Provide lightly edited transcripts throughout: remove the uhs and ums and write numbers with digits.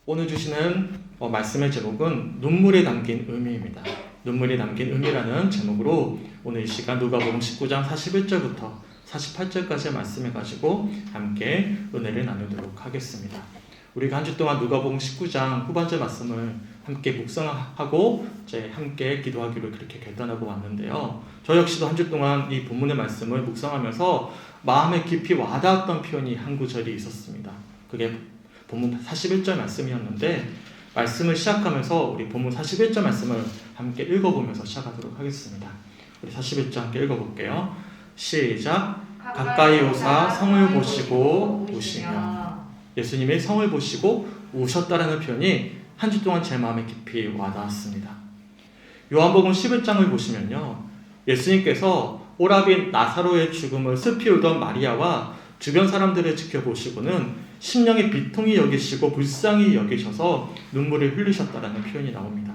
오늘 주시는 말씀의 제목은 눈물에 담긴 의미입니다. 눈물이 담긴 의미라는 제목으로 오늘 이 시간 누가복음 19장 41절부터 48절까지의 말씀을 가지고 함께 은혜를 나누도록 하겠습니다. 우리가 한 주 동안 누가복음 19장 후반절 말씀을 함께 묵상하고 이제 함께 기도하기로 그렇게 결단하고 왔는데요. 저 역시도 한 주 동안 이 본문의 말씀을 묵상하면서 마음에 깊이 와닿았던 표현이 한 구절이 있었습니다. 그게 본문 41절 말씀이었는데, 말씀을 시작하면서 우리 본문 41절 말씀을 함께 읽어보면서 시작하도록 하겠습니다. 우리 41절 함께 읽어볼게요. 시작. 가까이 오사 성을 보시고 우시며. 예수님이 성을 보시고 우셨다라는 표현이 한 주 동안 제 마음에 깊이 와닿았습니다. 요한복음 11장을 보시면요, 예수님께서 오라비 나사로의 죽음을 슬피 울던 마리아와 주변 사람들을 지켜보시고는 심령의 비통히 여기시고 불쌍히 여기셔서 눈물을 흘리셨다라는 표현이 나옵니다.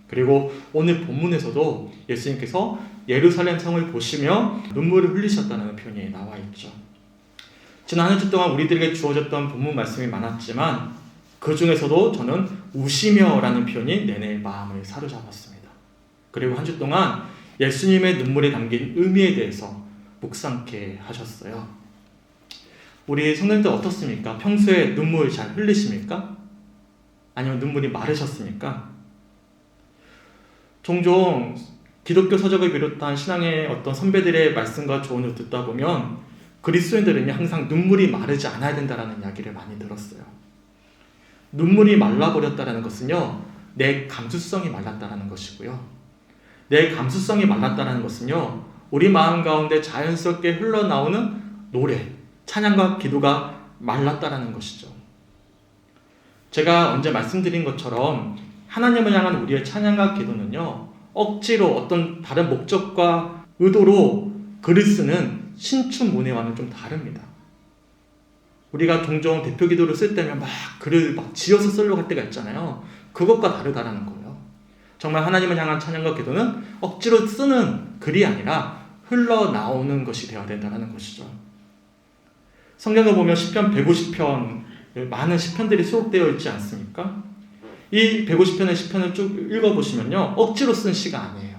그리고 오늘 본문에서도 예수님께서 예루살렘 성을 보시며 눈물을 흘리셨다는 표현이 나와 있죠. 지난 한 주 동안 우리들에게 주어졌던 본문 말씀이 많았지만 그 중에서도 저는 우시며라는 표현이 내내 마음을 사로잡았습니다. 그리고 한 주 동안 예수님의 눈물에 담긴 의미에 대해서 묵상케 하셨어요. 우리 성도님들 어떻습니까? 평소에 눈물 잘 흘리십니까? 아니면 눈물이 마르셨습니까? 종종 기독교 서적을 비롯한 신앙의 어떤 선배들의 말씀과 조언을 듣다 보면 그리스도인들은 항상 눈물이 마르지 않아야 된다는 이야기를 많이 들었어요. 눈물이 말라버렸다는 것은요, 내 감수성이 말랐다는 것이고요. 내 감수성이 말랐다는 것은요, 우리 마음 가운데 자연스럽게 흘러나오는 노래, 찬양과 기도가 말랐다라는 것이죠. 제가 언제 말씀드린 것처럼 하나님을 향한 우리의 찬양과 기도는요, 억지로 어떤 다른 목적과 의도로 글을 쓰는 신춘문예와는 좀 다릅니다. 우리가 종종 대표 기도를 쓸 때면 막 글을 막 지어서 쓰려고 할 때가 있잖아요. 그것과 다르다라는 거예요. 정말 하나님을 향한 찬양과 기도는 억지로 쓰는 글이 아니라 흘러나오는 것이 되어야 된다는 것이죠. 성경을 보면 시편 150편, 많은 시편들이 수록되어 있지 않습니까? 이 150편의 시편을 쭉 읽어보시면요, 억지로 쓴 시가 아니에요.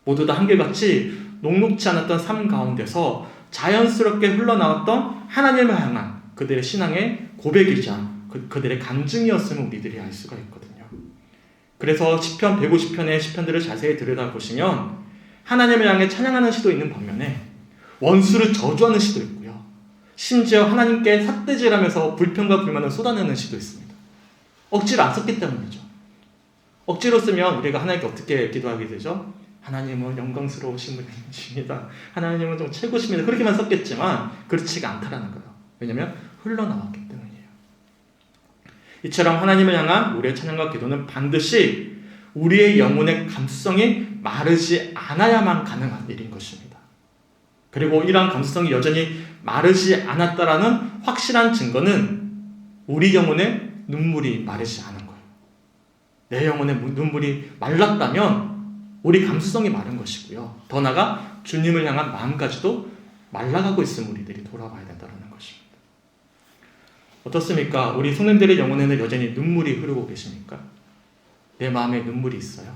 모두 다 한결같이 녹록지 않았던 삶 가운데서 자연스럽게 흘러나왔던 하나님을 향한 그들의 신앙의 고백이자 그들의 간증이었음을 우리들이 알 수가 있거든요. 그래서 시편 150편의 시편들을 자세히 들여다보시면 하나님을 향해 찬양하는 시도 있는 반면에 원수를 저주하는 시도 있고요. 심지어 하나님께 삿대질하면서 불평과 불만을 쏟아내는 시도 있습니다. 억지로 안 썼기 때문이죠. 억지로 쓰면 우리가 하나님께 어떻게 기도하게 되죠? 하나님은 영광스러우심을 주십니다. 하나님은 좀 최고십니다. 그렇게만 썼겠지만 그렇지가 않다라는 거예요. 왜냐하면 흘러나왔기 때문이에요. 이처럼 하나님을 향한 우리의 찬양과 기도는 반드시 우리의 영혼의 감수성이 마르지 않아야만 가능한 일인 것입니다. 그리고 이러한 감수성이 여전히 마르지 않았다라는 확실한 증거는 우리 영혼의 눈물이 마르지 않은 거예요. 내 영혼의 눈물이 말랐다면 우리 감수성이 마른 것이고요. 더 나아가 주님을 향한 마음까지도 말라가고 있음을 우리들이 돌아봐야 된다는 것입니다. 어떻습니까? 우리 성도님들의 영혼에는 여전히 눈물이 흐르고 계십니까? 내 마음에 눈물이 있어요?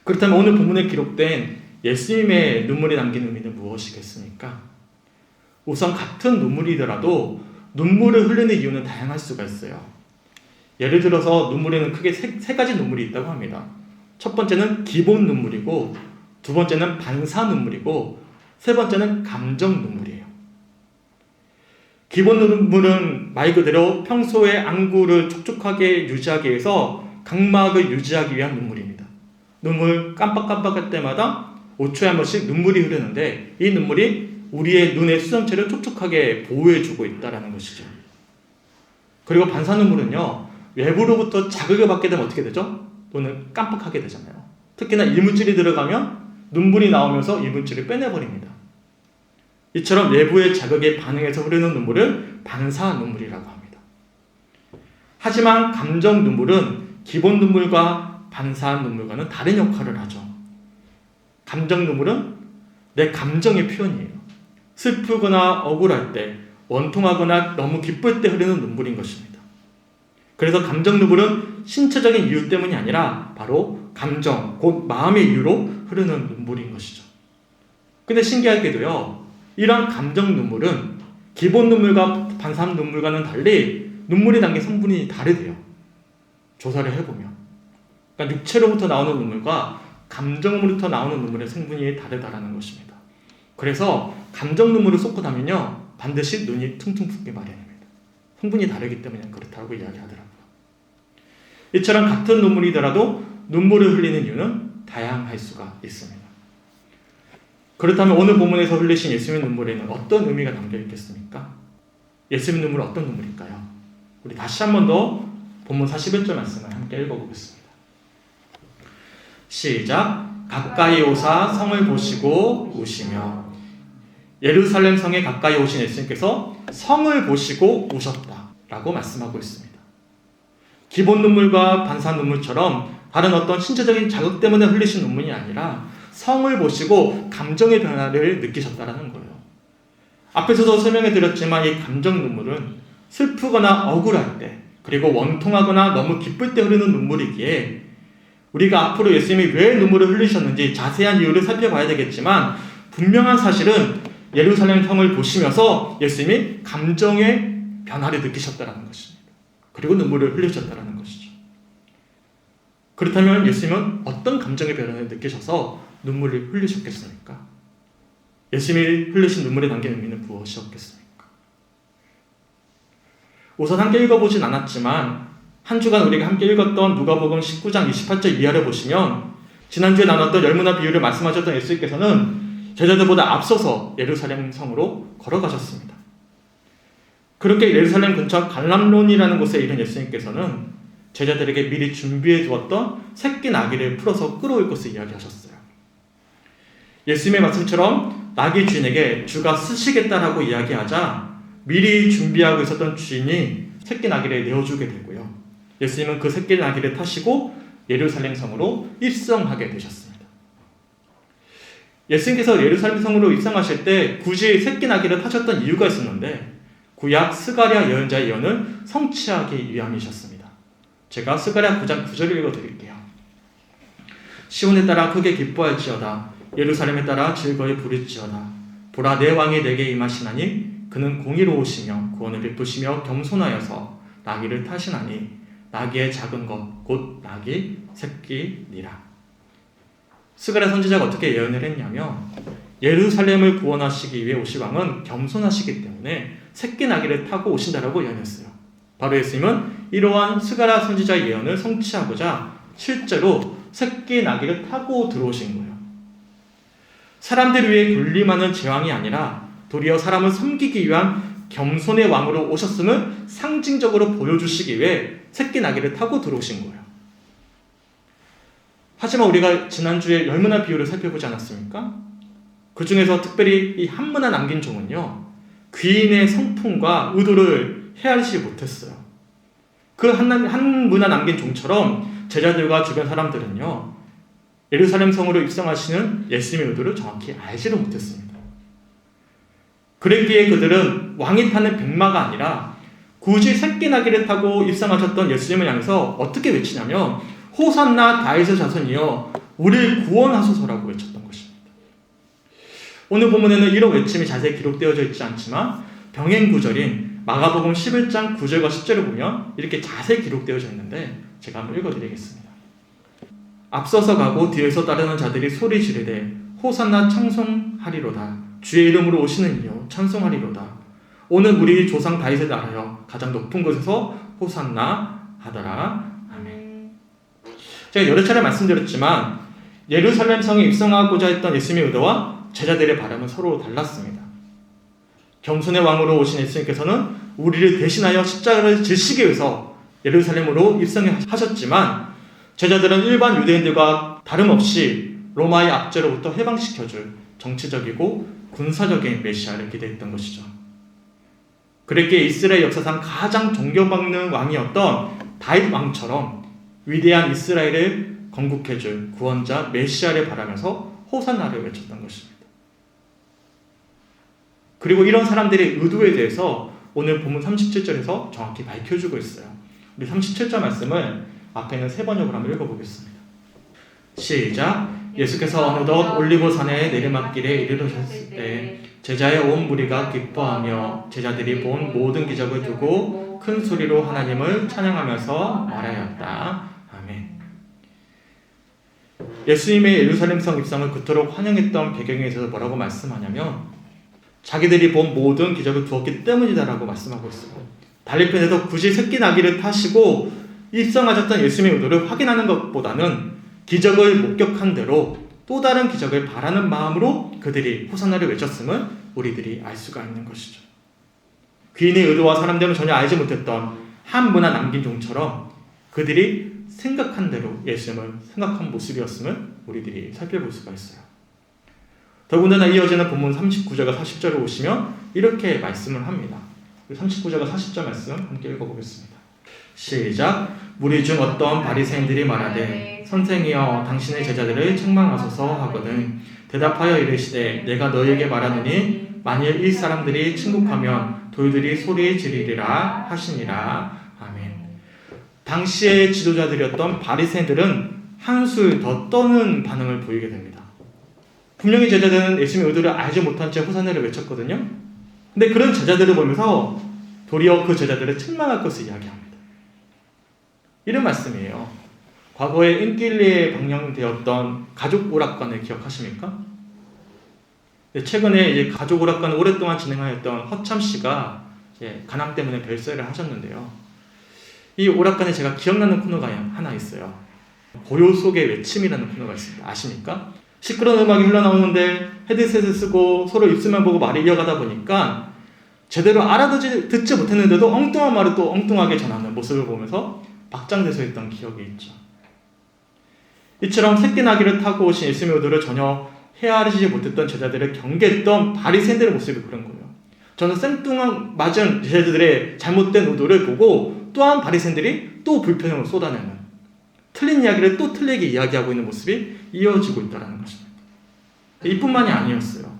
그렇다면 오늘 본문에 기록된 예수님의 눈물이 담긴 의미는 무엇이겠습니까? 우선 같은 눈물이더라도 눈물을 흘리는 이유는 다양할 수가 있어요. 예를 들어서 눈물에는 크게 세 가지 눈물이 있다고 합니다. 첫 번째는 기본 눈물이고, 두 번째는 반사 눈물이고, 세 번째는 감정 눈물이에요. 기본 눈물은 말 그대로 평소에 안구를 촉촉하게 유지하기 위해서 각막을 유지하기 위한 눈물입니다. 눈물 깜빡깜빡할 때마다 5초에 한 번씩 눈물이 흐르는데 이 눈물이 우리의 눈의 수정체를 촉촉하게 보호해주고 있다는 것이죠. 그리고 반사 눈물은요, 외부로부터 자극을 받게 되면 어떻게 되죠? 눈을 깜빡하게 되잖아요. 특히나 이물질이 들어가면 눈물이 나오면서 이물질을 빼내버립니다. 이처럼 외부의 자극에 반응해서 흐르는 눈물을 반사 눈물이라고 합니다. 하지만 감정 눈물은 기본 눈물과 반사 눈물과는 다른 역할을 하죠. 감정 눈물은 내 감정의 표현이에요. 슬프거나 억울할 때, 원통하거나 너무 기쁠 때 흐르는 눈물인 것입니다. 그래서 감정 눈물은 신체적인 이유 때문이 아니라 바로 감정, 곧 마음의 이유로 흐르는 눈물인 것이죠. 근데 신기하게도요, 이런 감정 눈물은 기본 눈물과 반사함 눈물과는 달리 눈물이 담긴 성분이 다르대요. 조사를 해보면. 그러니까 육체로부터 나오는 눈물과 감정으로부터 나오는 눈물의 성분이 다르다라는 것입니다. 그래서 감정 눈물을 쏟고 나면요, 반드시 눈이 퉁퉁 붓기 마련입니다. 성분이 다르기 때문에 그렇다고 이야기하더라고요. 이처럼 같은 눈물이더라도 눈물을 흘리는 이유는 다양할 수가 있습니다. 그렇다면 오늘 본문에서 흘리신 예수님의 눈물에는 어떤 의미가 담겨 있겠습니까? 예수님의 눈물은 어떤 눈물일까요? 우리 다시 한 번 더 본문 41절 말씀을 함께 읽어보겠습니다. 시작. 가까이 오사 성을 보시고 우시며. 예루살렘 성에 가까이 오신 예수님께서 성을 보시고 우셨다라고 말씀하고 있습니다. 기본 눈물과 반사 눈물처럼 다른 어떤 신체적인 자극 때문에 흘리신 눈물이 아니라 성을 보시고 감정의 변화를 느끼셨다라는 거예요. 앞에서도 설명해 드렸지만 이 감정 눈물은 슬프거나 억울할 때, 그리고 원통하거나 너무 기쁠 때 흐르는 눈물이기에 우리가 앞으로 예수님이 왜 눈물을 흘리셨는지 자세한 이유를 살펴봐야 되겠지만, 분명한 사실은 예루살렘 성을 보시면서 예수님이 감정의 변화를 느끼셨다는 것입니다. 그리고 눈물을 흘리셨다는 것이죠. 그렇다면 예수님은 어떤 감정의 변화를 느끼셔서 눈물을 흘리셨겠습니까? 예수님이 흘리신 눈물에 담긴 의미는 무엇이었겠습니까? 우선 함께 읽어보진 않았지만 한 주간 우리가 함께 읽었던 누가복음 19장 28절 이하를 보시면 지난주에 나눴던 열무나 비유를 말씀하셨던 예수님께서는 제자들보다 앞서서 예루살렘 성으로 걸어가셨습니다. 그렇게 예루살렘 근처 갈람론이라는 곳에 이른 예수님께서는 제자들에게 미리 준비해 두었던 새끼 나귀를 풀어서 끌어올 것을 이야기하셨어요. 예수님의 말씀처럼 나귀 주인에게 주가 쓰시겠다라고 이야기하자 미리 준비하고 있었던 주인이 새끼 나귀를 내어주게 되고요. 예수님은 그 새끼 나귀를 타시고 예루살렘 성으로 입성하게 되셨습니다. 예수님께서 예루살렘 성으로 입성하실 때 굳이 새끼 나귀를 타셨던 이유가 있었는데 구약 스가랴 예언자의 예언을 성취하기 위함이셨습니다. 제가 스가랴 9장 9절을 읽어드릴게요. 시온에 따라 크게 기뻐할지어다. 예루살렘에 따라 즐거이 부를지어다. 보라, 내 왕이 내게 임하시나니 그는 공의로우시며 구원을 베푸시며 겸손하여서 나귀를 타시나니 나귀의 작은 것 곧 나귀 새끼니라. 스가랴 선지자가 어떻게 예언을 했냐면 예루살렘을 구원하시기 위해 오실 왕은 겸손하시기 때문에 새끼 나귀를 타고 오신다라고 예언했어요. 바로 예수님은 이러한 스가랴 선지자의 예언을 성취하고자 실제로 새끼 나귀를 타고 들어오신 거예요. 사람들을 위해 군림하는 제왕이 아니라 도리어 사람을 섬기기 위한 겸손의 왕으로 오셨음을 상징적으로 보여주시기 위해 새끼 나귀를 타고 들어오신 거예요. 하지만 우리가 지난주에 열무나 비유를 살펴보지 않았습니까? 그 중에서 특별히 이 한 문화 남긴 종은요, 귀인의 성품과 의도를 헤아리지 못했어요. 그 한 문화 남긴 종처럼 제자들과 주변 사람들은요, 예루살렘 성으로 입성하시는 예수님의 의도를 정확히 알지도 못했습니다. 그랬기에 그들은 왕이 타는 백마가 아니라 굳이 새끼 나귀를 타고 입성하셨던 예수님을 향해서 어떻게 외치냐면 호산나 다윗의 자손이여 우리를 구원하소서라고 외쳤던 것입니다. 오늘 본문에는 이런 외침이 자세히 기록되어져 있지 않지만 병행 구절인 마가복음 11장 9절과 10절을 보면 이렇게 자세히 기록되어져 있는데 제가 한번 읽어드리겠습니다. 앞서서 가고 뒤에서 따르는 자들이 소리 지르되 호산나 찬송하리로다. 주의 이름으로 오시는 이여 찬송하리로다. 오늘 우리 조상 다윗의 나라여 가장 높은 곳에서 호산나 하더라. 아멘. 제가 여러 차례 말씀드렸지만 예루살렘 성에 입성하고자 했던 예수님의 의도와 제자들의 바람은 서로 달랐습니다. 겸손의 왕으로 오신 예수님께서는 우리를 대신하여 십자가를 지시기 위해서 예루살렘으로 입성하셨지만 제자들은 일반 유대인들과 다름없이 로마의 압제로부터 해방시켜줄 정치적이고 군사적인 메시아를 기대했던 것이죠. 그랬기에 이스라엘 역사상 가장 존경받는 왕이었던 다윗 왕처럼 위대한 이스라엘을 건국해줄 구원자 메시아를 바라면서 호산나를 외쳤던 것입니다. 그리고 이런 사람들의 의도에 대해서 오늘 본문 37절에서 정확히 밝혀주고 있어요. 우리 37절 말씀을 앞에 있는 세 번역으로 한번 읽어보겠습니다. 시작. 예수께서 어느덧 올리브산의 내리막길에 이르셨을 때 제자의 온 무리가 기뻐하며 제자들이 본 모든 기적을 두고 큰 소리로 하나님을 찬양하면서 말하였다. 아멘. 예수님의 예루살렘성 입성을 그토록 환영했던 배경에 있어서 뭐라고 말씀하냐면 자기들이 본 모든 기적을 두었기 때문이다라고 말씀하고 있어요. 달리편에서 굳이 새끼 나귀를 타시고 입성하셨던 예수님의 의도를 확인하는 것보다는 기적을 목격한 대로 또 다른 기적을 바라는 마음으로 그들이 호산나를 외쳤음을 우리들이 알 수가 있는 것이죠. 귀인의 의도와 사람들은 전혀 알지 못했던 한 문화 남긴 종처럼 그들이 생각한 대로 예수님을 생각한 모습이었음을 우리들이 살펴볼 수가 있어요. 더군다나 이어지는 본문 39절과 40절을 보시면 이렇게 말씀을 합니다. 39절과 40절 말씀 함께 읽어보겠습니다. 시작. 무리 중 어떤 바리새인들이 말하되 선생이여 당신의 제자들을 책망하소서 하거든 대답하여 이르시되 내가 너희에게 말하노니 만일 이 사람들이 침묵하면 돌들이 소리 지르리라 하시니라. 아멘. 당시의 지도자들이었던 바리새인들은 한술 더 떠는 반응을 보이게 됩니다. 분명히 제자들은 예수님의 의도를 알지 못한 채 호산나를 외쳤거든요. 근데 그런 제자들을 보면서 도리어 그 제자들을 책망할 것을 이야기합니다. 이런 말씀이에요. 과거에 인길리에 방영되었던 가족 오락관을 기억하십니까? 최근에 이제 가족 오락관을 오랫동안 진행하였던 허참 씨가 간암 때문에 별세를 하셨는데요. 이 오락관에 제가 기억나는 코너가 하나 있어요. 고요 속의 외침이라는 코너가 있습니다. 아십니까? 시끄러운 음악이 흘러나오는데 헤드셋을 쓰고 서로 입술만 보고 말을 이어가다 보니까 제대로 알아듣지 못했는데도 엉뚱한 말을 또 엉뚱하게 전하는 모습을 보면서 박장대소 했던 기억이 있죠. 이처럼 새끼 나귀를 타고 오신 예수님의 의도를 전혀 헤아리지 못했던 제자들을 경계했던 바리새인들의 모습이 그런 거예요. 저는 생뚱한 맞은 제자들의 잘못된 의도를 보고 또한 바리새인들이 또 불평을 쏟아내는 틀린 이야기를 또 틀리게 이야기하고 있는 모습이 이어지고 있다는 것입니다. 이뿐만이 아니었어요.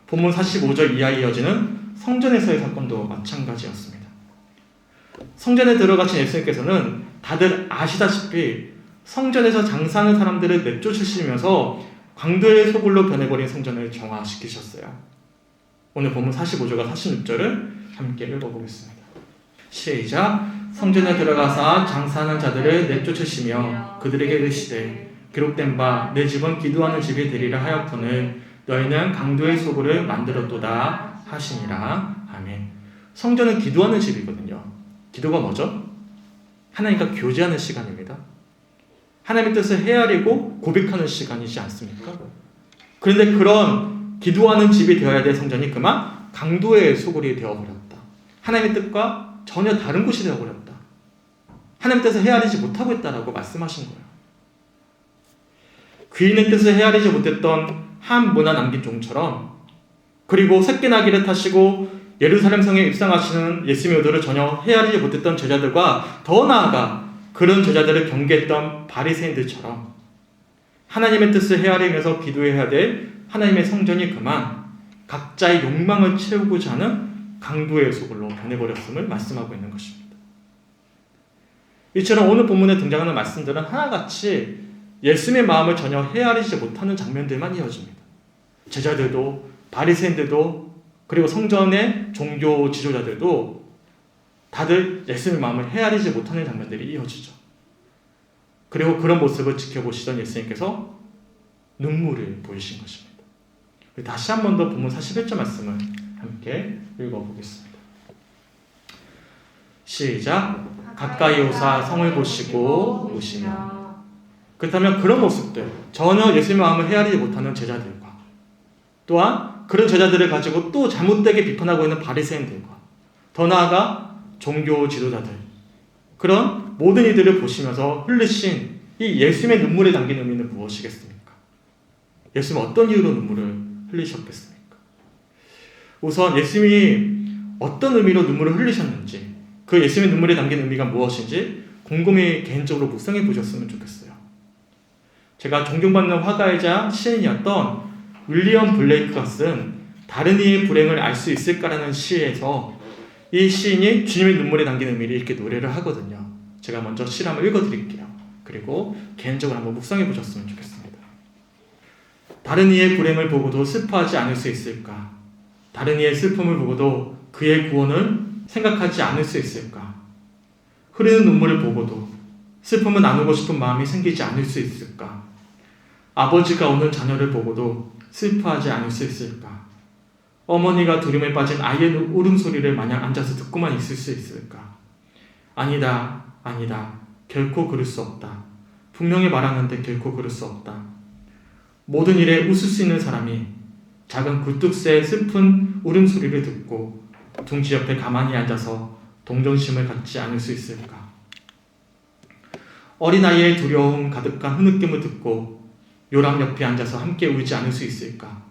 본문 45절 이하에 이어지는 성전에서의 사건도 마찬가지였습니다. 성전에 들어가신 예수님께서는 다들 아시다시피 성전에서 장사하는 사람들을 내쫓으시면서 강도의 소굴로 변해버린 성전을 정화시키셨어요. 오늘 본문 45절과 46절을 함께 읽어보겠습니다. 시작. 성전에 들어가사 장사하는 자들을 내쫓으시며 그들에게 이르시되 기록된 바 내 집은 기도하는 집이 되리라 하였거늘 너희는 강도의 소굴을 만들었도다 하시니라. 아멘. 성전은 기도하는 집이거든요. 기도가 뭐죠? 하나님과 교제하는 시간입니다. 하나님의 뜻을 헤아리고 고백하는 시간이지 않습니까? 그런데 그런 기도하는 집이 되어야 될 성전이 그만 강도의 소굴이 되어버렸다. 하나님의 뜻과 전혀 다른 곳이 되어버렸다. 하나님의 뜻을 헤아리지 못하고 있다라고 말씀하신 거예요. 귀인의 뜻을 헤아리지 못했던 한 문화 남긴 종처럼 그리고 새끼 나귀를 타시고 예루살렘 성에 입성하시는 예수님의 의도를 전혀 헤아리지 못했던 제자들과 더 나아가 그런 제자들을 경계했던 바리새인들처럼 하나님의 뜻을 헤아리면서 기도해야 될 하나님의 성전이 그만 각자의 욕망을 채우고자 하는 강도의 소굴로 변해버렸음을 말씀하고 있는 것입니다. 이처럼 오늘 본문에 등장하는 말씀들은 하나같이 예수님의 마음을 전혀 헤아리지 못하는 장면들만 이어집니다. 제자들도 바리새인들도 그리고 성전의 종교 지도자들도 다들 예수님의 마음을 헤아리지 못하는 장면들이 이어지죠. 그리고 그런 모습을 지켜보시던 예수님께서 눈물을 보이신 것입니다. 다시 한 번 더 본문 41절 말씀을 함께 읽어보겠습니다. 시작. 가까이 오사 성을 보시고 우시며. 그렇다면 그런 모습들, 전혀 예수님의 마음을 헤아리지 못하는 제자들과 또한 그런 제자들을 가지고 또 잘못되게 비판하고 있는 바리새인들과 더 나아가 종교 지도자들, 그런 모든 이들을 보시면서 흘리신 이 예수님의 눈물에 담긴 의미는 무엇이겠습니까? 예수님은 어떤 이유로 눈물을 흘리셨겠습니까? 우선 예수님이 어떤 의미로 눈물을 흘리셨는지, 그 예수님의 눈물에 담긴 의미가 무엇인지 곰곰이 개인적으로 묵상해 보셨으면 좋겠어요. 제가 존경받는 화가이자 시인이었던 윌리엄 블레이크가 쓴 다른 이의 불행을 알 수 있을까라는 시에서 이 시인이 주님의 눈물에 담긴 의미를 이렇게 노래를 하거든요. 제가 먼저 시 한번 읽어드릴게요. 그리고 개인적으로 한번 묵상해 보셨으면 좋겠습니다. 다른 이의 불행을 보고도 슬퍼하지 않을 수 있을까? 다른 이의 슬픔을 보고도 그의 구원을 생각하지 않을 수 있을까? 흐르는 눈물을 보고도 슬픔을 나누고 싶은 마음이 생기지 않을 수 있을까? 아버지가 우는 자녀를 보고도 슬퍼하지 않을 수 있을까? 어머니가 두려움에 빠진 아이의 울음소리를 마냥 앉아서 듣고만 있을 수 있을까? 아니다, 아니다. 결코 그럴 수 없다. 분명히 말하는데 결코 그럴 수 없다. 모든 일에 웃을 수 있는 사람이 작은 굴뚝새의 슬픈 울음소리를 듣고 둥지 옆에 가만히 앉아서 동정심을 갖지 않을 수 있을까? 어린아이의 두려움 가득한 흐느낌을 듣고 요람 옆에 앉아서 함께 울지 않을 수 있을까?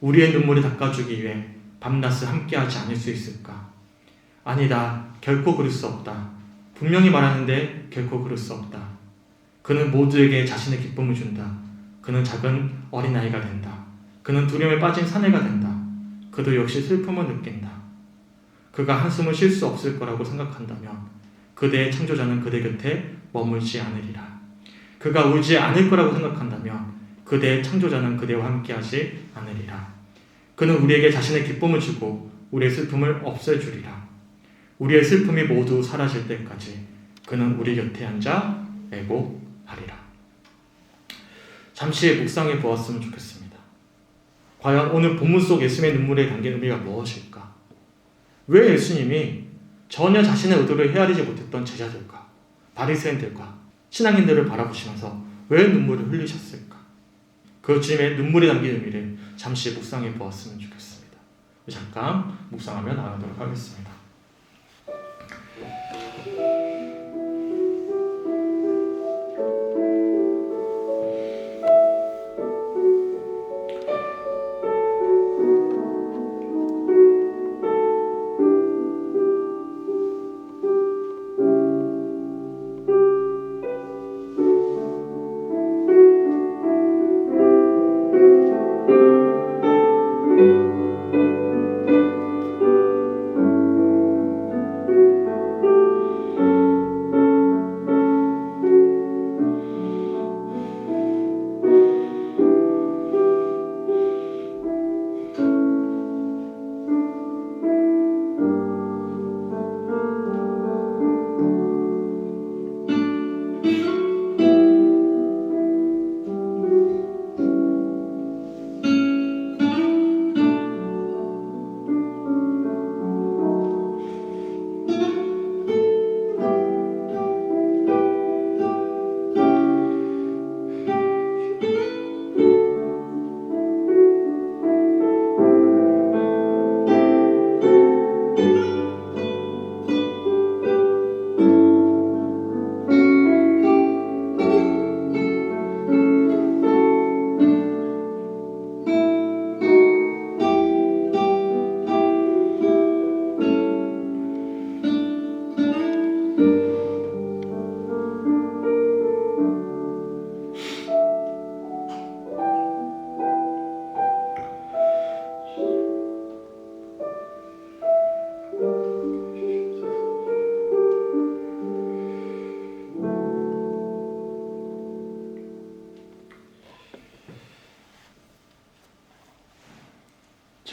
우리의 눈물을 닦아주기 위해 밤낮을 함께하지 않을 수 있을까? 아니다. 결코 그럴 수 없다. 분명히 말하는데 결코 그럴 수 없다. 그는 모두에게 자신의 기쁨을 준다. 그는 작은 어린아이가 된다. 그는 두려움에 빠진 사내가 된다. 그도 역시 슬픔을 느낀다. 그가 한숨을 쉴 수 없을 거라고 생각한다면 그대의 창조자는 그대 곁에 머물지 않으리라. 그가 울지 않을 거라고 생각한다면 그대의 창조자는 그대와 함께하지 않으리라. 그는 우리에게 자신의 기쁨을 주고 우리의 슬픔을 없애주리라. 우리의 슬픔이 모두 사라질 때까지 그는 우리 곁에 앉아 애곡하리라. 잠시 묵상해 보았으면 좋겠습니다. 과연 오늘 본문 속 예수님의 눈물에 담긴 의미가 무엇일까? 왜 예수님이 전혀 자신의 의도를 헤아리지 못했던 제자들과 바리새인들과 신앙인들을 바라보시면서 왜 눈물을 흘리셨을까? 그 주님의 눈물에 담긴 의미를 잠시 묵상해 보았으면 좋겠습니다. 잠깐 묵상하며 나가도록 하겠습니다.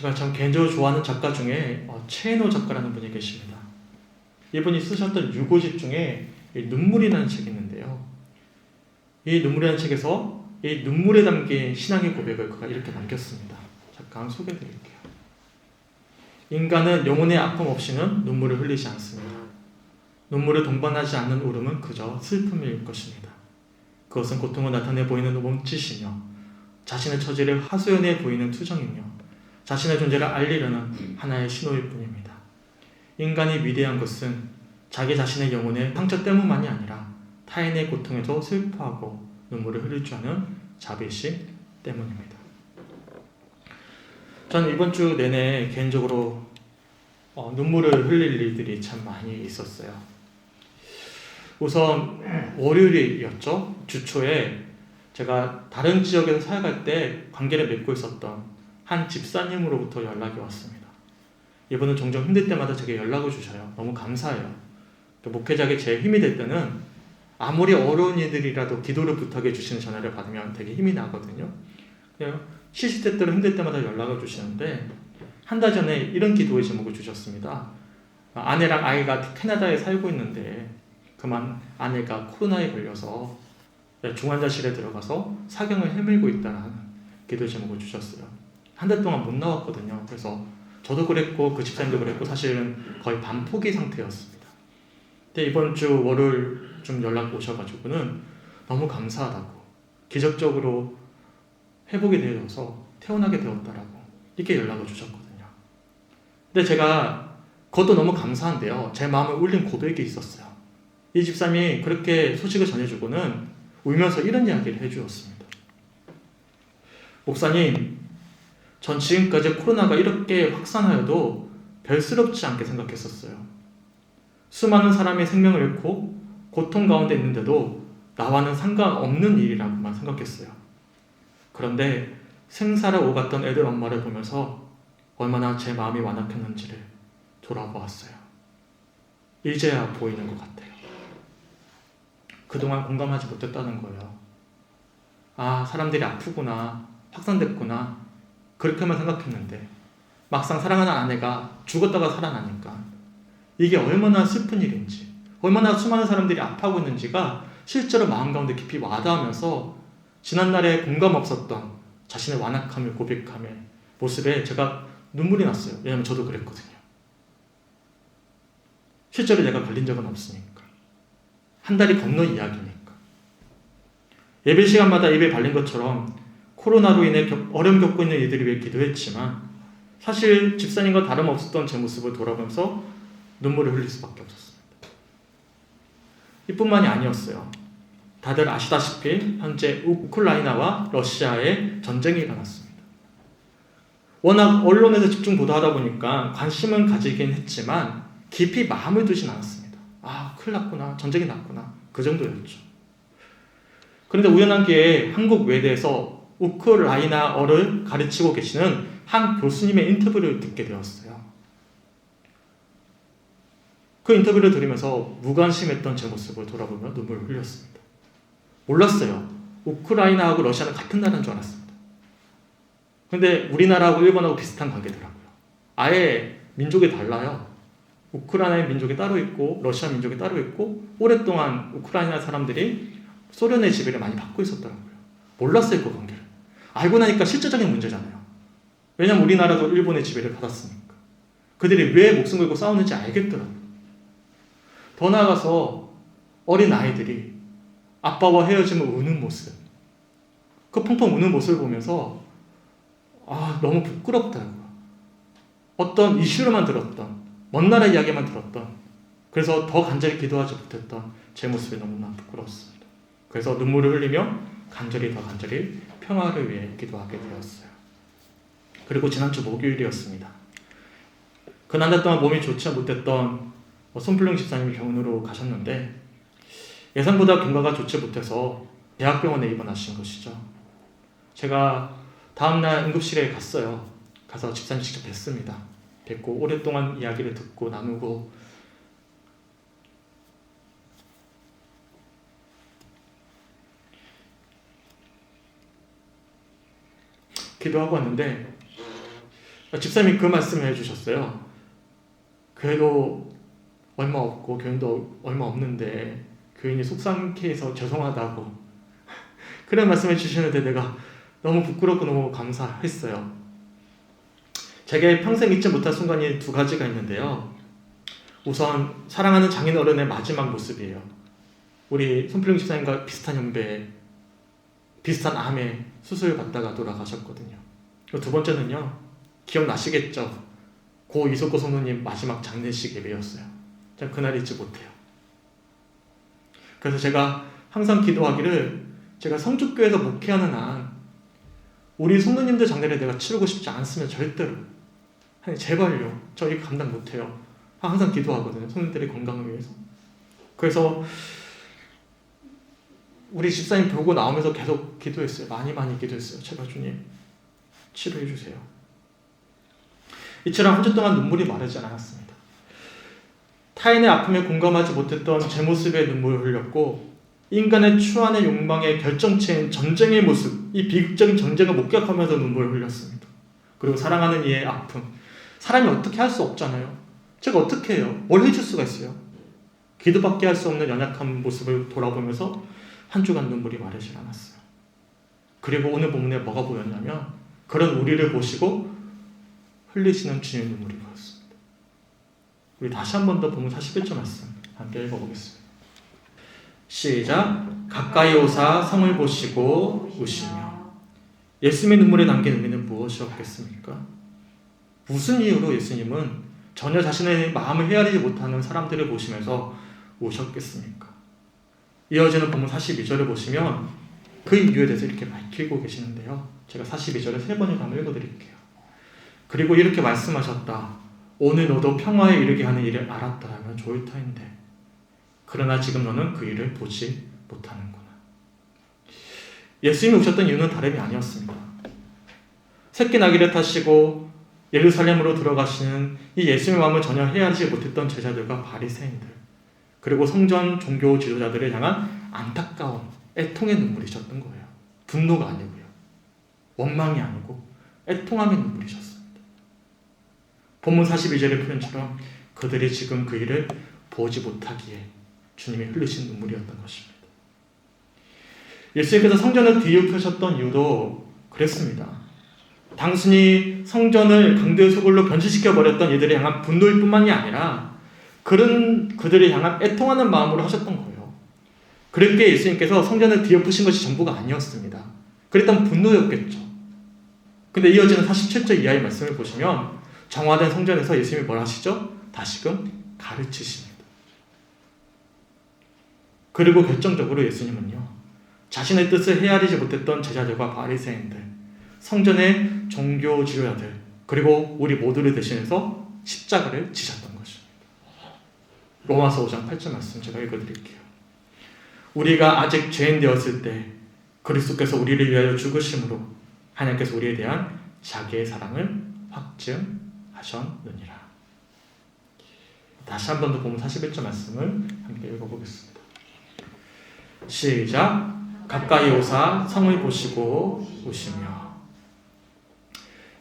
제가 참 개인적으로 좋아하는 작가 중에 최인호 작가라는 분이 계십니다. 이분이 쓰셨던 유고집 중에 눈물이라는 책이 있는데요. 이 눈물이라는 책에서 이 눈물에 담긴 신앙의 고백을 그가 이렇게 남겼습니다. 잠깐 소개해드릴게요. 인간은 영혼의 아픔 없이는 눈물을 흘리지 않습니다. 눈물을 동반하지 않는 울음은 그저 슬픔일 것입니다. 그것은 고통을 나타내 보이는 몸짓이며 자신의 처지를 하소연해 보이는 투정이며 자신의 존재를 알리려는 하나의 신호일 뿐입니다. 인간이 위대한 것은 자기 자신의 영혼의 상처 때문만이 아니라 타인의 고통에도 슬퍼하고 눈물을 흘릴 줄 아는 자비심 때문입니다. 저는 이번 주 내내 개인적으로 눈물을 흘릴 일들이 참 많이 있었어요. 우선 월요일이었죠. 주 초에 제가 다른 지역에서 사역할 때 관계를 맺고 있었던 한 집사님으로부터 연락이 왔습니다. 이분은 종종 힘들 때마다 제게 연락을 주셔요. 너무 감사해요. 또 목회자에게 제 힘이 될 때는 아무리 어려운 일들이라도 기도를 부탁해 주시는 전화를 받으면 되게 힘이 나거든요. 그냥 시시때때로 힘들 때마다 연락을 주시는데 한 달 전에 이런 기도의 제목을 주셨습니다. 아내랑 아이가 캐나다에 살고 있는데 그만 아내가 코로나에 걸려서 중환자실에 들어가서 사경을 헤매고 있다는 기도의 제목을 주셨어요. 한 달 동안 못 나왔거든요. 그래서 저도 그랬고 그 집사님도 그랬고 사실은 거의 반포기 상태였습니다. 근데 이번 주 월요일 좀 연락 오셔가지고는 너무 감사하다고, 기적적으로 회복이 되어서 태어나게 되었다라고 이렇게 연락을 주셨거든요. 근데 제가 그것도 너무 감사한데요, 제 마음을 울린 고백이 있었어요. 이 집사님이 그렇게 소식을 전해주고는 울면서 이런 이야기를 해주었습니다. 목사님, 전 지금까지 코로나가 이렇게 확산하여도 별스럽지 않게 생각했었어요. 수많은 사람이 생명을 잃고 고통 가운데 있는데도 나와는 상관없는 일이라고만 생각했어요. 그런데 생사를 오갔던 애들 엄마를 보면서 얼마나 제 마음이 완악했는지를 돌아보았어요. 이제야 보이는 것 같아요. 그동안 공감하지 못했다는 거예요. 아, 사람들이 아프구나, 확산됐구나, 그렇게만 생각했는데 막상 사랑하는 아내가 죽었다가 살아나니까 이게 얼마나 슬픈 일인지, 얼마나 수많은 사람들이 아파하고 있는지가 실제로 마음 가운데 깊이 와닿으면서 지난날에 공감 없었던 자신의 완악함을 고백함의 모습에 제가 눈물이 났어요. 왜냐하면 저도 그랬거든요. 실제로 내가 걸린 적은 없으니까. 한 달이 건너 이야기니까. 예배 시간마다 입에 발린 것처럼 코로나로 인해 어려움 겪고 있는 이들을 위해 기도했지만 사실 집사님과 다름없었던 제 모습을 돌아보면서 눈물을 흘릴 수밖에 없었습니다. 이뿐만이 아니었어요. 다들 아시다시피 현재 우크라이나와 러시아의 전쟁이 일어났습니다. 워낙 언론에서 집중 보도하다 보니까 관심은 가지긴 했지만 깊이 마음을 두진 않았습니다. 아, 큰일 났구나, 전쟁이 났구나, 그 정도였죠. 그런데 우연한 기회에 한국 외대에서 우크라이나어를 가르치고 계시는 한 교수님의 인터뷰를 듣게 되었어요. 그 인터뷰를 들으면서 무관심했던 제 모습을 돌아보며 눈물을 흘렸습니다. 몰랐어요. 우크라이나하고 러시아는 같은 나라인 줄 알았습니다. 근데 우리나라하고 일본하고 비슷한 관계더라고요. 아예 민족이 달라요. 우크라이나의 민족이 따로 있고 러시아 민족이 따로 있고 오랫동안 우크라이나 사람들이 소련의 지배를 많이 받고 있었더라고요. 몰랐어요, 그 관계를. 알고 나니까 실제적인 문제잖아요. 왜냐면 우리나라도 일본의 지배를 받았으니까. 그들이 왜 목숨 걸고 싸우는지 알겠더라고요. 더 나아가서 어린 아이들이 아빠와 헤어지면 우는 모습, 그 펑펑 우는 모습을 보면서 너무 부끄럽더라고요. 어떤 이슈로만 들었던, 먼 나라 이야기만 들었던, 그래서 더 간절히 기도하지 못했던 제 모습이 너무나 부끄러웠습니다. 그래서 눈물을 흘리며 간절히 평화를 위해 기도하게 되었어요. 그리고 지난주 목요일이었습니다. 그 한 달 동안 몸이 좋지 못했던 손필룡 집사님이 병원으로 가셨는데 예상보다 경과가 좋지 못해서 대학병원에 입원하신 것이죠. 제가 다음날 응급실에 갔어요. 가서 집사님 직접 뵀습니다. 뵙고 오랫동안 이야기를 듣고 나누고 기도하고 왔는데 집사님이 그 말씀을 해주셨어요. 교회도 얼마 없고 교인도 얼마 없는데 교인이 속상케 해서 죄송하다고 그런 말씀을 해주시는데 내가 너무 부끄럽고 너무 감사했어요. 제게 평생 잊지 못할 순간이 두 가지가 있는데요. 우선 사랑하는 장인어른의 마지막 모습이에요. 우리 손필용 집사님과 비슷한 연배에 비슷한 암에 수술 받다가 돌아가셨거든요. 두 번째는요, 기억나시겠죠? 고 이석고 성도님 마지막 장례식 예배였어요. 제가 그날 잊지 못해요. 그래서 제가 항상 기도하기를, 제가 성주교회에서 목회하는 한 우리 성도님들 장례를 내가 치르고 싶지 않으면 절대로, 아니 제발요, 저 이거 감당 못해요. 항상 기도하거든요, 성도님들의 건강을 위해서. 그래서 우리 집사님 보고 나오면서 계속 기도했어요. 많이 기도했어요. 제발 주님 치료해 주세요. 이처럼 한 주 동안 눈물이 마르지 않았습니다. 타인의 아픔에 공감하지 못했던 제 모습에 눈물을 흘렸고 인간의 추안의 욕망의 결정체인 전쟁의 모습, 이 비극적인 전쟁을 목격하면서 눈물을 흘렸습니다. 그리고 사랑하는 이의 아픔, 사람이 어떻게 할 수 없잖아요. 제가 어떻게 해요? 뭘 해줄 수가 있어요? 기도밖에 할 수 없는 연약한 모습을 돌아보면서 한 주간 눈물이 마르질 않았어요. 그리고 오늘 본문에 뭐가 보였냐면 그런 우리를 보시고 흘리시는 주님의 눈물이 보였습니다. 우리 다시 한 번 더 본문 41절 말씀 함께 읽어보겠습니다. 시작. 가까이 오사 성을 보시고 우시며. 예수님의 눈물에 담긴 의미는 무엇이었겠습니까? 무슨 이유로 예수님은 전혀 자신의 마음을 헤아리지 못하는 사람들을 보시면서 우셨겠습니까? 이어지는 본문 42절을 보시면 그 이유에 대해서 이렇게 밝히고 계시는데요. 제가 42절에 3번을 한번 읽어드릴게요. 그리고 이렇게 말씀하셨다. 오늘 너도 평화에 이르게 하는 일을 알았더라면 좋을 터인데 그러나 지금 너는 그 일을 보지 못하는구나. 예수님이 오셨던 이유는 다름이 아니었습니다. 새끼 나귀를 타시고 예루살렘으로 들어가시는 이 예수님의 마음을 전혀 헤아리지 못했던 제자들과 바리새인들, 그리고 성전 종교 지도자들을 향한 안타까운 애통의 눈물이셨던 거예요. 분노가 아니고요. 원망이 아니고 애통함의 눈물이셨습니다. 본문 42절의 표현처럼 그들이 지금 그 일을 보지 못하기에 주님이 흘리신 눈물이었던 것입니다. 예수님께서 성전을 뒤엎으셨던 이유도 그랬습니다. 단순히 성전을 강도의 소굴로 변질시켜버렸던 이들을 향한 분노일 뿐만이 아니라 그들을 향한 애통하는 마음으로 하셨던 거예요. 그렇게 예수님께서 성전을 뒤엎으신 것이 전부가 아니었습니다. 그랬던 분노였겠죠. 근데 이어지는 47절 이하의 말씀을 보시면 정화된 성전에서 예수님이 뭘 하시죠? 다시금 가르치십니다. 그리고 결정적으로 예수님은요, 자신의 뜻을 헤아리지 못했던 제자들과 바리새인들, 성전의 종교 지도자들, 그리고 우리 모두를 대신해서 십자가를 지셨던 것입니다. 로마서 5장 8절 말씀 제가 읽어드릴게요. 우리가 아직 죄인 되었을 때 그리스도께서 우리를 위하여 죽으심으로 하나님께서 우리에 대한 자기의 사랑을 확증하셨느니라. 다시 한 번 더 본문 41절 말씀을 함께 읽어보겠습니다. 시작. 가까이 오사 성을 보시고 우시며.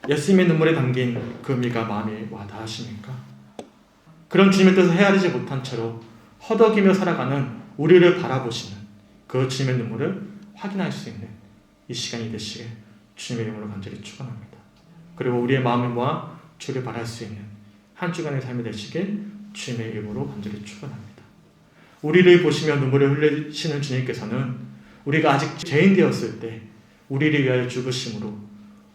예수님의 눈물에 담긴 그 의미가 마음에 와닿으십니까? 그런 주님의 뜻을 헤아리지 못한 채로 허덕이며 살아가는 우리를 바라보시는 그 주님의 눈물을 확인할 수 있는 이 시간이 되시길 주님의 이름으로 간절히 축원합니다. 그리고 우리의 마음을 모아 주를 바랄 수 있는 한 주간의 삶이 되시길 주님의 이름으로 간절히 축원합니다. 우리를 보시며 눈물을 흘리시는 주님께서는 우리가 아직 죄인 되었을 때 우리를 위하여 죽으심으로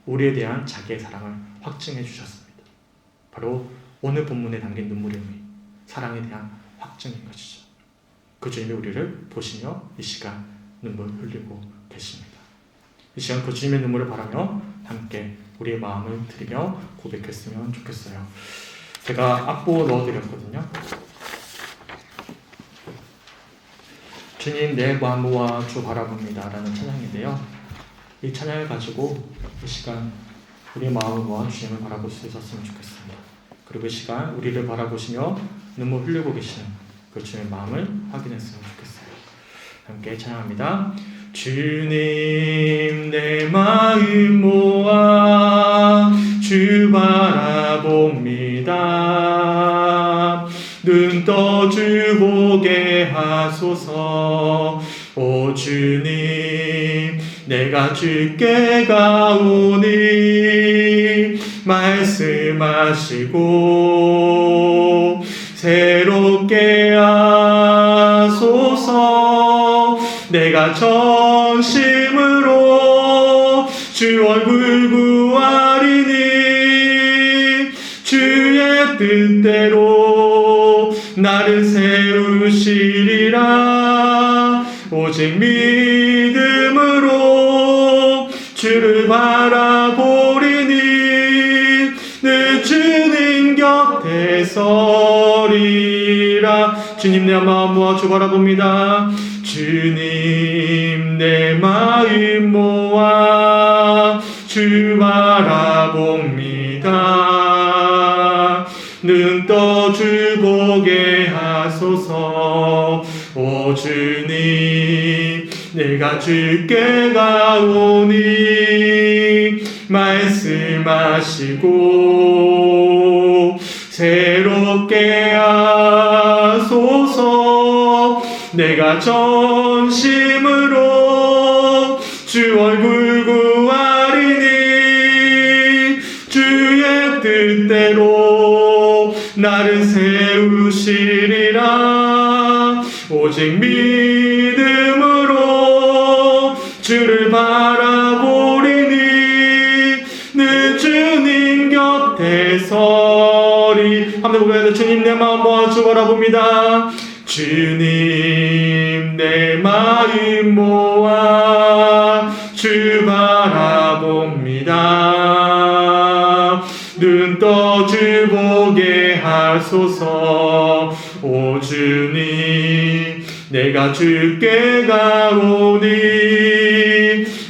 우리에 대한 자기의 사랑을 확증해 주셨습니다. 바로 오늘 본문에 담긴 눈물의 의미, 사랑에 대한 확증인 것이죠. 그 주님이 우리를 보시며 이 시간 눈물 흘리고 계십니다. 이 시간 그 주님의 눈물을 바라며 함께 우리의 마음을 드리며 고백했으면 좋겠어요. 제가 악보 넣어드렸거든요. 주님 내 마음과 주 바라봅니다 라는 찬양인데요. 이 찬양을 가지고 이 시간 우리의 마음을 모아 주님을 바라볼 수 있었으면 좋겠습니다. 그리고 이 시간 우리를 바라보시며 눈물 흘리고 계시는 그 주님의 마음을 확인했으면 좋겠어요. 함께 찬양합니다. 주님 내 마음 모아 주 바라봅니다. 눈 떠 주 보게 하소서. 오 주님 내가 주께 가오니 말씀하시고 새롭게 하소서. 내가 전심으로 주 얼굴 구하리니 주의 뜻대로 나를 세우시리라. 오직 믿음으로 주를 바라보리니 늘 주님 곁에 서리라. 주님 내 마음 모아 주 바라봅니다. 주님 내 마음 모아 주 바라봅니다. 눈 떠 주 보게 하소서. 오 주님, 내가 주께 가오니 말씀하시고 새롭게 하소서. 내가 전심으로 주 얼굴 구하리니 주의 뜻대로 나를 세우시리라. 오직 믿음으로 주를 바라보리니 늘 주님 곁에 서리. 한번 보면 주님 내 마음 모아 주 바라봅니다. 주님 내 마음 모아 주 바라봅니다. 눈 떠 주 보게 하소서. 오 주님, 내가 주께 가오니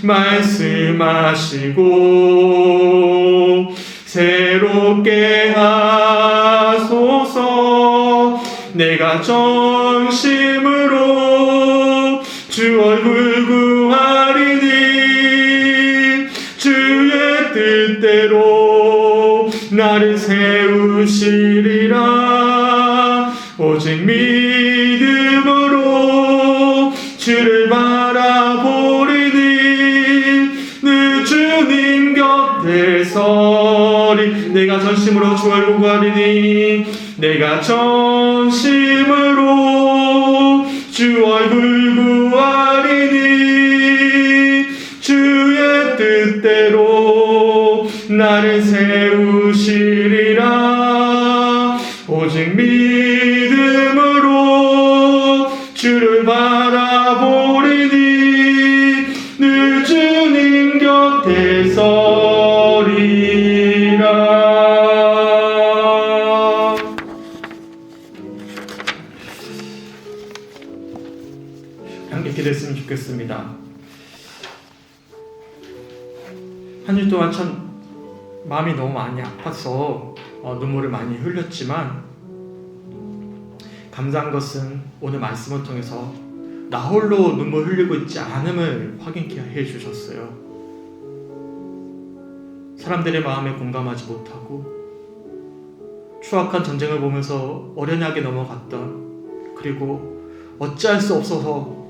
말씀하시고 새롭게 하소서. 내가 전심으로 주 얼굴 구하리니 주의 뜻대로 나를 세우시리라. 오직 믿음으로 주를 바라보리니 늘 주님 곁에 서리. 내가 전심으로 주 얼굴 구하리니 내가 전심으로 주 얼굴 구하리니 주의 뜻대로 나를 세우시리라. 오직 믿음으로 주를 바라보리니 늘 주님 곁에 서리라. 함께 기도했으면 좋겠습니다. 한 주 동안 참 마음이 너무 많이 아파서 눈물을 많이 흘렸지만 감사한 것은 오늘 말씀을 통해서 나 홀로 눈물 흘리고 있지 않음을 확인케 해주셨어요. 사람들의 마음에 공감하지 못하고 추악한 전쟁을 보면서 어련하게 넘어갔던, 그리고 어찌할 수 없어서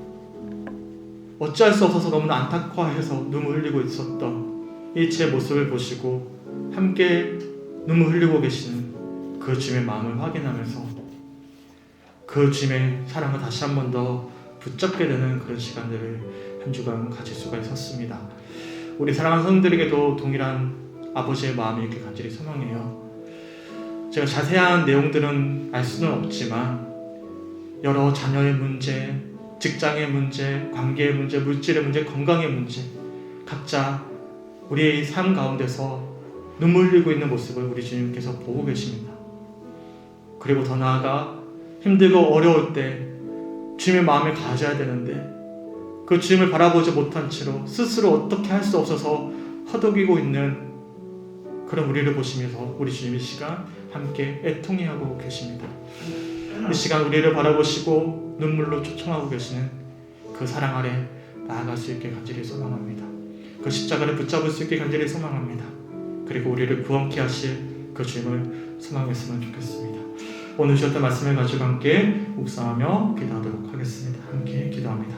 너무나 안타까워해서 눈물 흘리고 있었던 이 제 모습을 보시고 함께 눈물 흘리고 계시는 그 주님의 마음을 확인하면서 그 주님의 사랑을 다시 한 번 더 붙잡게 되는 그런 시간들을 한 주간 가질 수가 있었습니다. 우리 사랑하는 성도들에게도 동일한 아버지의 마음이 이렇게 간절히 소망해요. 제가 자세한 내용들은 알 수는 없지만 여러 자녀의 문제, 직장의 문제, 관계의 문제, 물질의 문제, 건강의 문제, 각자 우리의 삶 가운데서 눈물 흘리고 있는 모습을 우리 주님께서 보고 계십니다. 그리고 더 나아가 힘들고 어려울 때 주님의 마음을 가져야 되는데 그 주님을 바라보지 못한 채로 스스로 어떻게 할 수 없어서 허덕이고 있는 그런 우리를 보시면서 우리 주님이 시간 함께 애통해하고 계십니다. 이 시간 우리를 바라보시고 눈물로 초청하고 계시는 그 사랑 아래 나아갈 수 있게 간절히 소망합니다. 그 십자가를 붙잡을 수 있게 간절히 소망합니다. 그리고 우리를 구원케 하실 그 주님을 소망했으면 좋겠습니다. 오늘 주셨던 말씀을 가지고 함께 묵상하며 기도하도록 하겠습니다. 함께 기도합니다.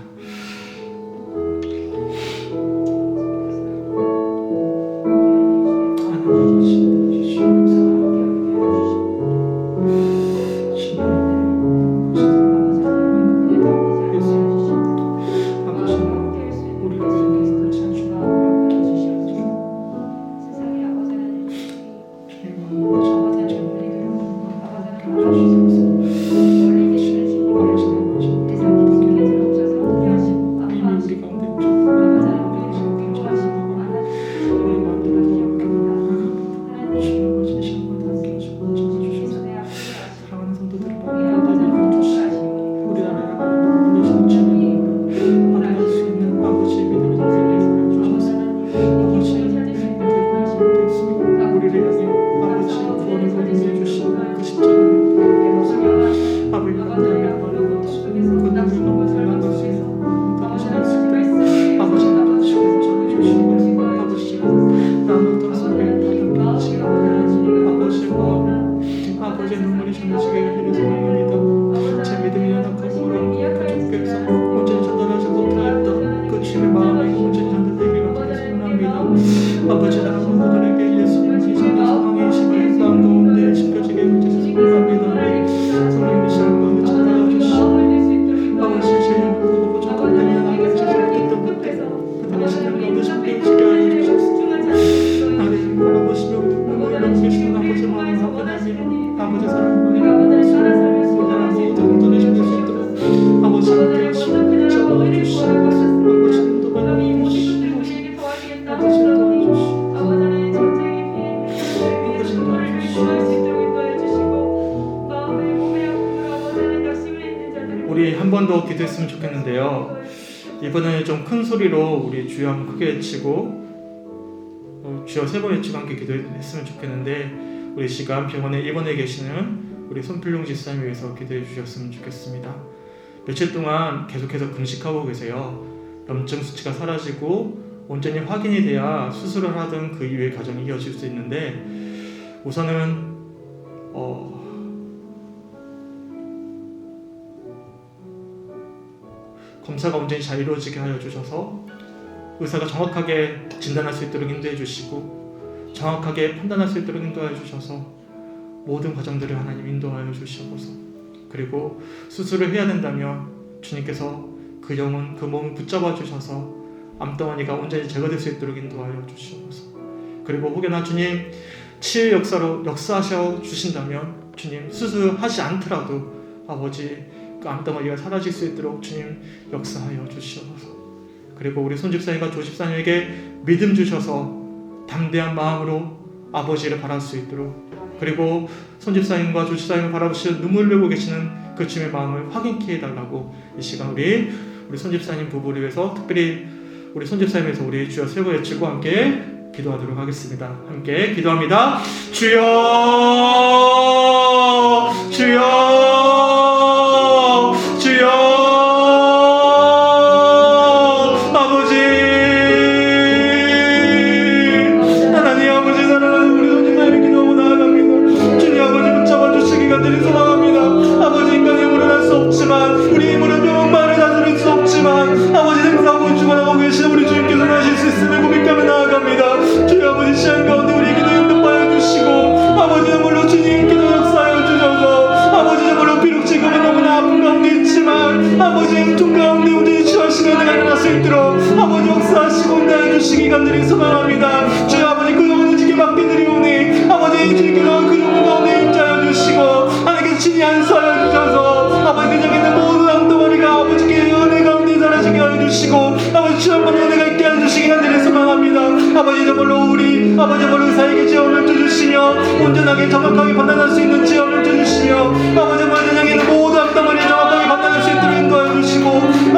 우리를 향해 아버지 구원을 거듭해 주신 그 하나님 아버지 사랑하는 모든 분들을 힘낼 수 있도록 아버지 함께 하시고 붙잡아주시고 아버지 인도하여 주시고 아버지 도와주시고 우리 한 번 더 기도했으면 좋겠는데요. 이번에는 좀 큰 소리로 우리 주여 한번 크게 외치고 주여 3번 외치고 함께 기도했으면 좋겠는데 우리 시간 병원에 입원해 계시는 우리 손필용 집사님 위해서 기도해 주셨으면 좋겠습니다. 며칠 동안 계속해서 금식하고 계세요. 염증 수치가 사라지고 온전히 확인이 돼야 수술을 하든 그 이후의 과정이 이어질 수 있는데 우선은 검사가 온전히 잘 이루어지게 하여 주셔서 의사가 정확하게 진단할 수 있도록 인도해 주시고 정확하게 판단할 수 있도록 인도하여 주셔서 모든 과정들을 하나님 인도하여 주시옵소서. 그리고 수술을 해야 된다면 주님께서 그 영혼, 그 몸을 붙잡아 주셔서 암덩어리가 온전히 제거될 수 있도록 인도하여 주시옵소서. 그리고 혹여나 주님 치유 역사하셔 주신다면 주님 수술하지 않더라도 아버지 그 암덩어리가 사라질 수 있도록 주님 역사하여 주시옵소서. 그리고 우리 손집사님과 조집사님에게 믿음 주셔서 담대한 마음으로 아버지를 바랄 수 있도록 그리고 손집사님과 조집사님을 바라보시며 눈물 흘리고 계시는 그 주님의 마음을 확인케 해달라고 이 시간 우리 손집사님 부부를 위해서 특별히 우리 손집사님에서 우리 주여 3번 외치고 함께 기도하도록 하겠습니다. 함께 기도합니다. 주여 주여 주여 아버지 하나님 아버지 사랑하는 우리 손님들의 기도하고 나아갑니다. 주님 아버지 붙잡아 주시기가 드리 소망합니다. 아버지 인간의 힘으로는 할 수 없지만 우리 힘으로 병만을 다스릴 수 없지만 아버지 생사하고 죽어나가고 계신 우리 주님께서는 하실 수 있음을 고백하며 나아갑니다. 주여 아버지 시간 가운데 우리 기도 응답하여 주시고 아버지 정말로 주님 기도 역사하여 주셔서 아버지 정말로 비록 지금은 너무나 아픈 가운데 있지만 아버지 은총 가운데 우리 취하시고 내가 일어날 수 있도록 아버지 역사하시고 은혜해 주시기 간절히 소망합니다. 주여 아버지 그 영혼을 지켜 맡겨드리오니 아버지 주님께서 그 영혼 가운데 임자여 주시고 하나님께서 친히 안수하여 주셔서 아버지 그 중에 있는 모든 암덩어리가 아버지께 은혜 가운데 사라지게 하여 주시고 아버지 주 한번 은혜가 있게 하여 주시기 간절히 소망합니다. 아버지 정말로 우리 아버지 정말로 의사에게 지원을 주시며 온전하게 정확하게 판단할 수 있는 지원을 주시며 아버지 정말 세상에 있는 모든 암덩어리를 정확하게 판단할 수 있도록 인도하여 주시고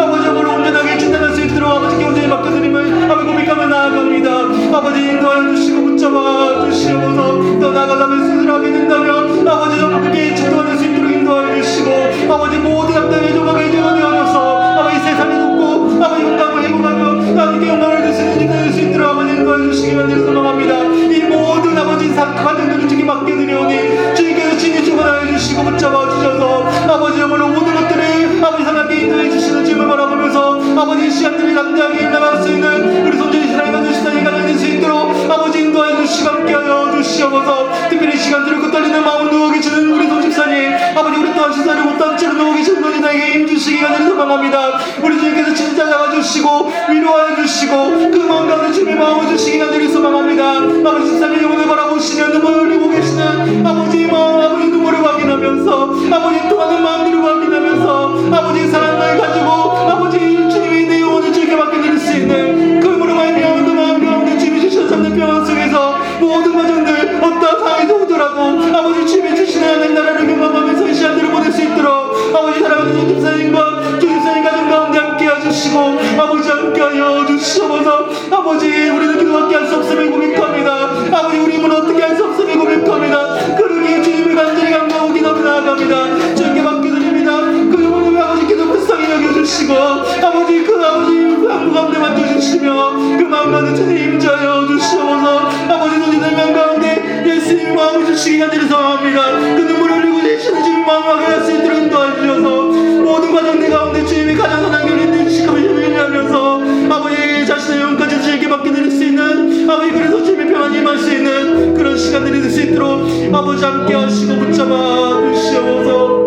아버지 정말로 온전하게 진단할 수 있도록 아버지께 온전히 맡겨드림을 아버지 고백하며 나아갑니다. 아버지 인도하여 주시고 붙잡아 주시옵소서. 또 나아가다면 수술하게 된다면 아버지 정말 그게 집도할 수 있도록 인도하여 주시고 아버지 모든 암덩어리 정확하게 제거되어서 아버지 세상에 놓고 아버지 영광을 회복하며 하나님께 영광을 드릴 수 있도록 아버지 인도하여 주시기 간절히 소망합니다. 이 모든 아버지 과정들을 주께 맡겨드리오니 주님께서 친히 주관하여 주시고 붙잡아 주셔서 아버지 정말로 모든 것들을 아버지 하나님께 인도해 주시는 주님을 바라보면서 아버지 이 시간들이 담대하게 나갈 수 있는 우리 손주의 신앙과 주시다니 가능할 수 있도록 아버지 인도하여 주시고 함께하여 주시옵소서. 특별히 시간들을 끄떨리는 마음 누워 계시는 우리 손집사님 아버지 우리 또한 시사를 못한 채로 누워 계시는 손주에게 힘주시기 간절히 소망합니다. 우리 주님께서 친히 찾아와 주시고 위로하여 주시고 그 마음 가운데 주님의 마음을 주시기 간절히 소망합니다. 아버지 집사님 영혼을 바라보시며 눈물 흘리고 계시는 아버지 마음 아버지 눈물을 확인하면서 아버지 통하는 마음들을 확인하면서 아버지 사랑을 가지고 아버지 주님이 내 영혼을 주님께 맡겨드릴 수 있는 그 힘으로 말미암아 그 마음 가운데 주님이 주신 삶의 평안 속에서 모든 과정들 어떠한 상황이 오더라도 아버지 주님이 주시는 하나님 나라를 경험하면서 이 시간들을 보낼 수 있도록 아버지 사랑하는 집사님과 주집사님 가정 가운데 함께해 주시고 아버지 함께하여 주시옵소서. 아버지 우리는 기도밖에 할 수 없음을 고백합니다. 아버지 우리 힘으로 어떻게 할 수 없음을 고백합니다. 그러기에 주님을 간절히 간구하고 기도하며 나아갑니다. 주님께 맡겨드립니다. 그 영혼을 아버지께서 불쌍히 여겨주시고 아버지 그 한무 가운데 만져주시며 그 마음 가운데 주님 임자여 주시옵소서. 아버지 손님들 명 가운데 예수님의 마음을 주시기 간절히 소망합니다. 그 눈물을 흘리고 계시는 주님의 마음을 하게 할 수 있도록 인도해 주셔서 모든 과정들 가운데 주님이 가장 선한 교리를 주시고 힘을 아버지 자신의 영혼까지 주님께 맡겨드릴 수 있는 아버지 그래서 주님의 평안이 임할 수 있는 그런 시간들이 될 수 있도록 아버지 함께 하시고 붙잡아 주시옵소서.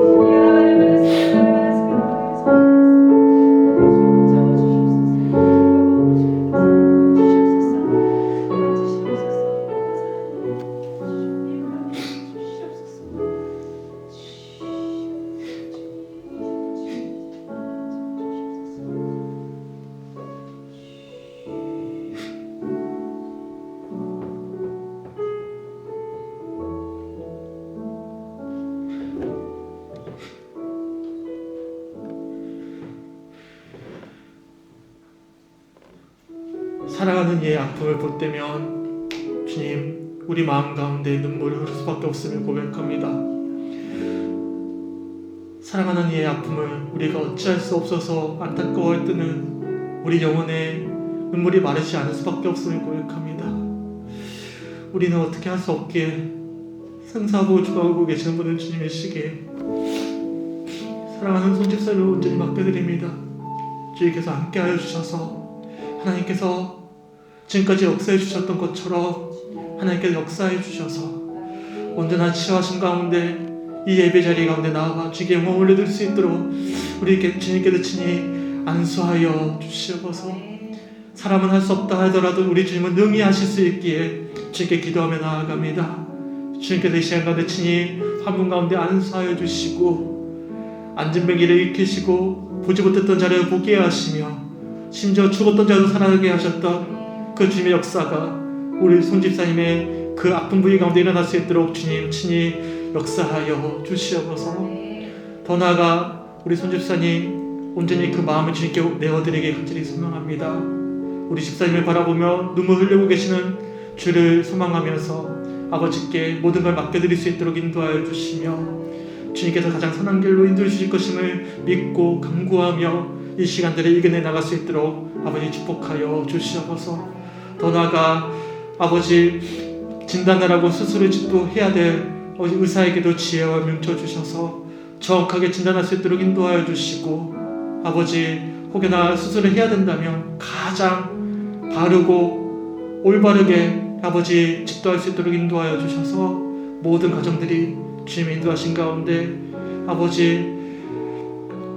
사랑하는 이의 아픔을 볼 때면 주님, 우리 마음 가운데 눈물이 흐를 수밖에 없음을 고백합니다. 사랑하는 이의 아픔을 우리가 어찌할 수 없어서 안타까워할 때는 우리 영혼에 눈물이 마르지 않을 수밖에 없음을 고백합니다. 우리는 어떻게 할 수 없기에 생사하고 주방하고 계시는 분은 주님이시기에 사랑하는 손집사를 온전히 맡겨드립니다. 주님께서 함께하여 주셔서 하나님께서 지금까지 역사해 주셨던 것처럼 하나님께서 역사해 주셔서 온전한 치유하신 가운데 이 예배 자리 가운데 나아가 주께 영광 올려드릴 수 있도록 우리 주님께서 친히 안수하여 주시옵소서. 사람은 할 수 없다 하더라도 우리 주님은 능히 하실 수 있기에 주님께 기도하며 나아갑니다. 주님께서 이 시간 가운데 친히 화분 가운데 안수하여 주시고 앉은 병기를 일으키시고 보지 못했던 자를 보게 하시며 심지어 죽었던 자도 살아나게 하셨던 그 주님의 역사가 우리 손집사님의 그 아픈 부위 가운데 일어날 수 있도록 주님 친히 역사하여 주시옵소서. 더 나아가 우리 손집사님 온전히 그 마음을 주님께 내어드리게 간절히 소망합니다. 우리 집사님을 바라보며 눈물 흘리고 계시는 주를 소망하면서 아버지께 모든 걸 맡겨드릴 수 있도록 인도하여 주시며 주님께서 가장 선한 길로 인도해 주실 것임을 믿고 간구하며 이 시간들을 이겨내 나갈 수 있도록 아버지 축복하여 주시옵소서. 더 나아가 아버지 진단을 하고 수술을 또 해야 될 의사에게도 지혜와 명철 주셔서 정확하게 진단할 수 있도록 인도하여 주시고 아버지 혹여나 수술을 해야 된다면 가장 바르고 올바르게 아버지 집도할 수 있도록 인도하여 주셔서 모든 가정들이 주님의 인도하신 가운데 아버지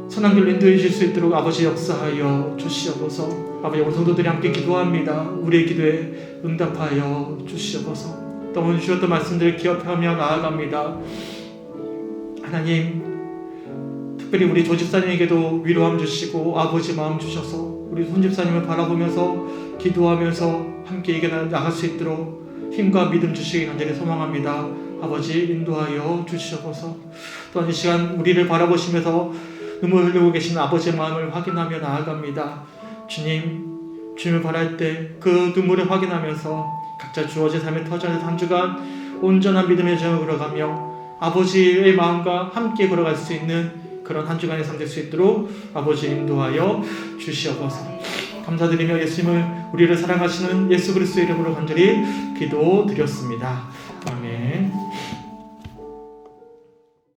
선한 길로 인도해 주실 수 있도록 아버지 역사하여 주시옵소서. 아버지 오늘 성도들이 함께 기도합니다. 우리의 기도에 응답하여 주시옵소서. 또 오늘 주셨던 말씀들을 기억하며 나아갑니다. 하나님, 특별히 우리 조집사님에게도 위로함 주시고 아버지 마음 주셔서 우리 손집사님을 바라보면서 기도하면서 함께 이겨나 나갈 수 있도록 힘과 믿음 주시기 간절히 소망합니다. 아버지 인도하여 주시옵소서. 또한 이 시간 우리를 바라보시면서 눈물 흘리고 계시는 아버지의 마음을 확인하며 나아갑니다. 주님을 바랄 때 그 눈물을 확인하면서 각자 주어진 삶의 터전에서 한 주간 온전한 믿음의 여정을 걸어가며 아버지의 마음과 함께 걸어갈 수 있는 그런 한 주간의 삶 될 수 있도록 아버지 인도하여 주시옵소서. 감사드리며 예수님을 우리를 사랑하시는 예수 그리스도의 이름으로 간절히 기도드렸습니다.